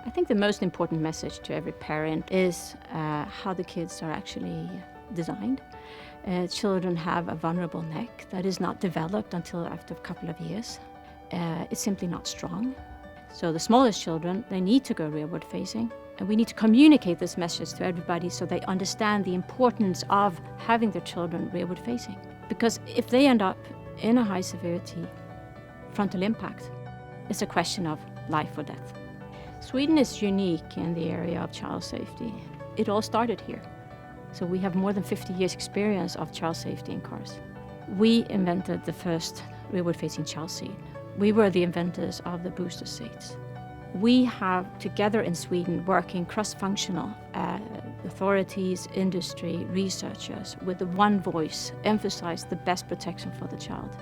I think the most important message to every parent is how the kids are actually designed. Children have a vulnerable neck that is not developed until after a couple of years. It's simply not strong. So the smallest children, they need to go rearward facing. And we need to communicate this message to everybody so they understand the importance of having their children rearward facing. Because if they end up in a high severity frontal impact, it's a question of life or death. Sweden is unique in the area of child safety. It all started here. So we have more than 50 years experience of child safety in cars. We invented the first rearward facing child seat. We were the inventors of the booster seats. We have together in Sweden working cross-functional authorities, industry, researchers with the one voice emphasize the best protection for the child.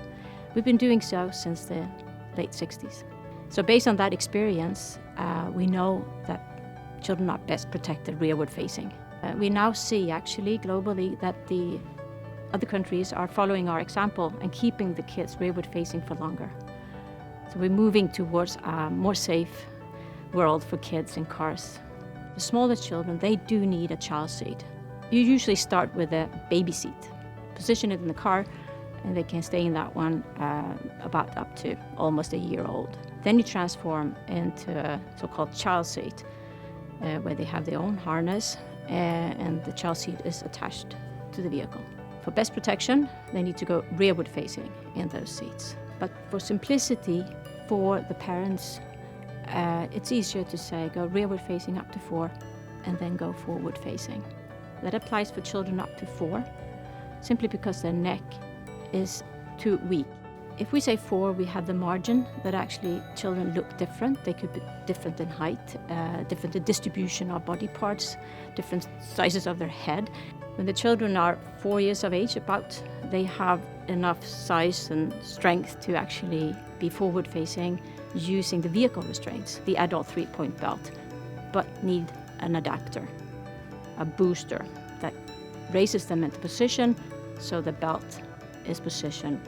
We've been doing so since the late 60s. So based on that experience, we know that children are best protected rearward facing. We now see actually globally that the other countries are following our example and keeping the kids rearward facing for longer. So we're moving towards a more safe world for kids in cars. The smallest children, they do need a child seat. You usually start with a baby seat. Position it in the car and they can stay in that one about up to almost a year old. Then you transform into a so-called child seat where they have their own harness and the child seat is attached to the vehicle. For best protection, they need to go rearward facing in those seats. But for simplicity for the parents, it's easier to say go rearward facing up to 4 and then go forward facing. That applies for children up to 4, simply because their neck is too weak. If we say 4, we have the margin that actually children look different. They could be different in height, different in distribution of body parts, different sizes of their head. When the children are 4 years of age, about, they have enough size and strength to actually be forward facing using the vehicle restraints, the adult 3-point belt, but need an adapter, a booster that raises them into position so the belt is positioned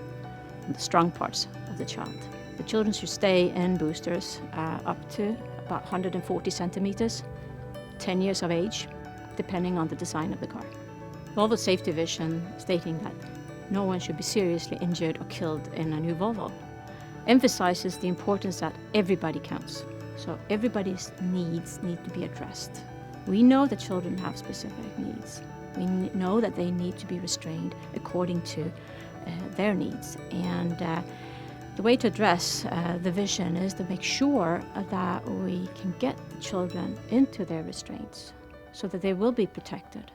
in the strong parts of the child. The children should stay in boosters up to about 140 centimeters, 10 years of age, depending on the design of the car. Volvo Safety Vision stating that no one should be seriously injured or killed in a new Volvo emphasizes the importance that everybody counts. So everybody's needs need to be addressed. We know that children have specific needs. We know that they need to be restrained according to their needs. And the way to address the vision is to make sure that we can get the children into their restraints so that they will be protected.